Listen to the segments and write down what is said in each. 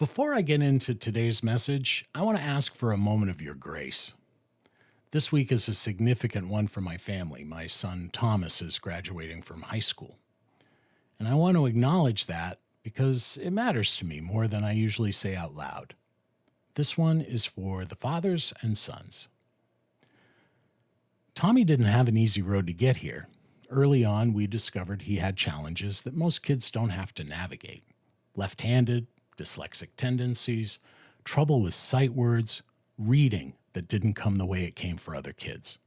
Before I get into today's message, I want to ask for a moment of your grace. This week is a significant one for my family. My son Thomas is graduating from high school. And I want to acknowledge that because it matters to me more than I usually say out loud. This one is for the fathers and sons. Tommy didn't have an easy road to get here. Early on, we discovered he had challenges that most kids don't have to navigate. Left-handed, dyslexic tendencies, trouble with sight words, reading that didn't come the way it came for other kids.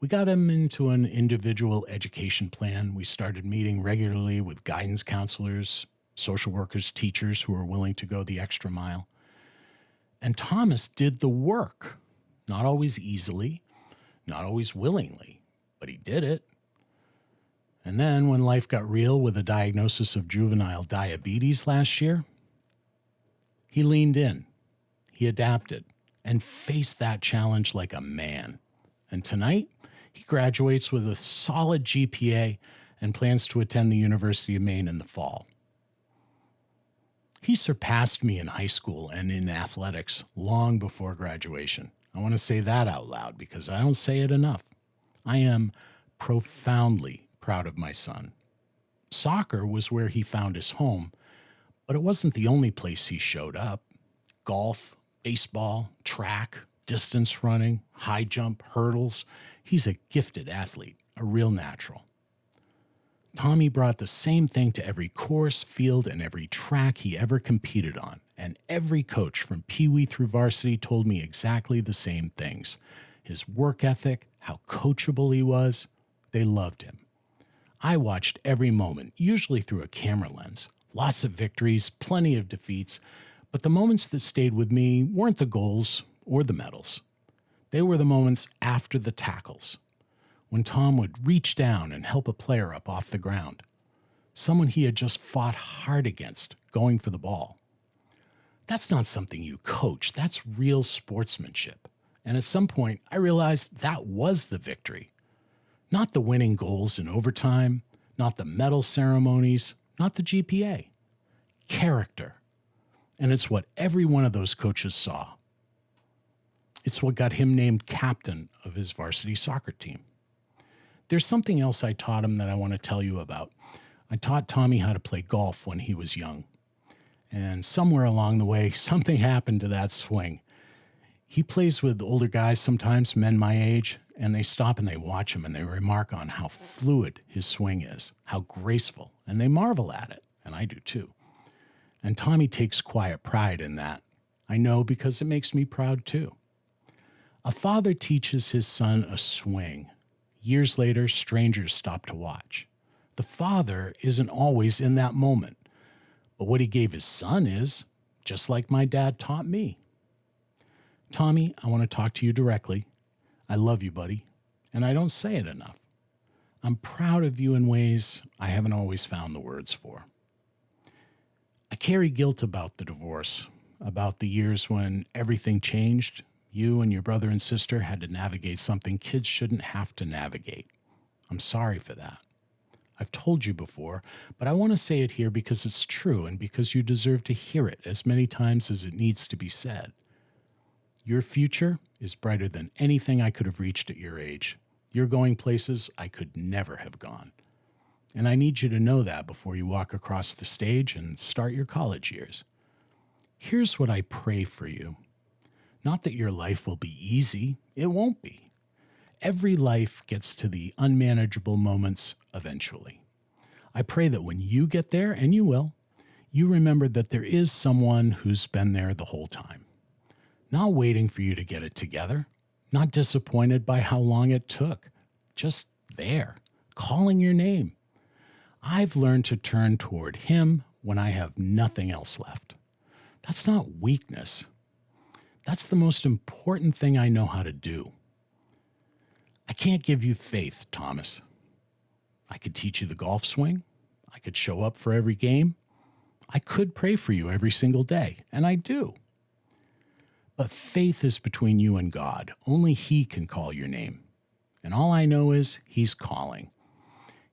We got him into an individual education plan. We started meeting regularly with guidance counselors, social workers, teachers who were willing to go the extra mile. And Thomas did the work, not always easily, not always willingly, but he did it. And then when life got real with a diagnosis of juvenile diabetes last year, he leaned in, he adapted, and faced that challenge like a man. And tonight, he graduates with a solid GPA and plans to attend the University of Maine in the fall. He surpassed me in high school and in athletics long before graduation. I want to say that out loud because I don't say it enough. I am profoundly proud of my son. Soccer was where he found his home, but it wasn't the only place he showed up. Golf, baseball, track, distance running, high jump, hurdles. He's a gifted athlete, a real natural. Tommy brought the same thing to every course, field, and every track he ever competed on. And every coach from Pee Wee through varsity told me exactly the same things. His work ethic, how coachable he was. They loved him. I watched every moment, usually through a camera lens. Lots of victories, plenty of defeats, but the moments that stayed with me weren't the goals or the medals. They were the moments after the tackles, when Tom would reach down and help a player up off the ground, someone he had just fought hard against, going for the ball. That's not something you coach, that's real sportsmanship. And at some point, I realized that was the victory. Not the winning goals in overtime, not the medal ceremonies, not the GPA. Character. And it's what every one of those coaches saw. It's what got him named captain of his varsity soccer team. There's something else I taught him that I want to tell you about. I taught Tommy how to play golf when he was young. And somewhere along the way, something happened to that swing. He plays with older guys sometimes, men my age, and they stop and they watch him and they remark on how fluid his swing is, how graceful, and they marvel at it, and I do too. And Tommy takes quiet pride in that. I know because it makes me proud too. A father teaches his son a swing. Years later, strangers stop to watch. The father isn't always in that moment, but what he gave his son is, just like my dad taught me. Tommy, I want to talk to you directly. I love you, buddy, and I don't say it enough. I'm proud of you in ways I haven't always found the words for. I carry guilt about the divorce, about the years when everything changed. You and your brother and sister had to navigate something kids shouldn't have to navigate. I'm sorry for that. I've told you before, but I want to say it here because it's true and because you deserve to hear it as many times as it needs to be said. Your future is brighter than anything I could have reached at your age. You're going places I could never have gone. And I need you to know that before you walk across the stage and start your college years. Here's what I pray for you. Not that your life will be easy. It won't be. Every life gets to the unmanageable moments eventually. I pray that when you get there, and you will, you remember that there is someone who's been there the whole time. Not waiting for you to get it together, not disappointed by how long it took, just there, calling your name. I've learned to turn toward him when I have nothing else left. That's not weakness. That's the most important thing I know how to do. I can't give you faith, Thomas. I could teach you the golf swing. I could show up for every game. I could pray for you every single day, and I do. But faith is between you and God. Only He can call your name. And all I know is He's calling.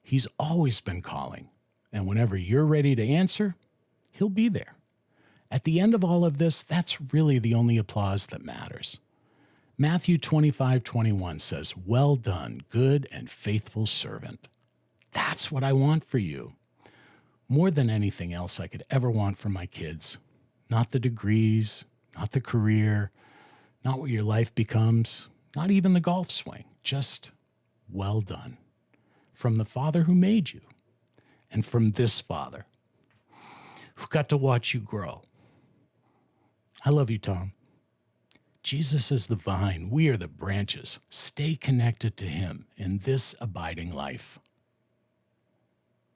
He's always been calling. And whenever you're ready to answer, He'll be there. At the end of all of this, that's really the only applause that matters. Matthew 25:21 says, "Well done, good and faithful servant." That's what I want for you. More than anything else I could ever want for my kids. Not the degrees, not the career, not what your life becomes, not even the golf swing. Just well done. From the Father who made you, and from this Father who got to watch you grow. I love you, Tom. Jesus is the vine. We are the branches. Stay connected to him in this abiding life.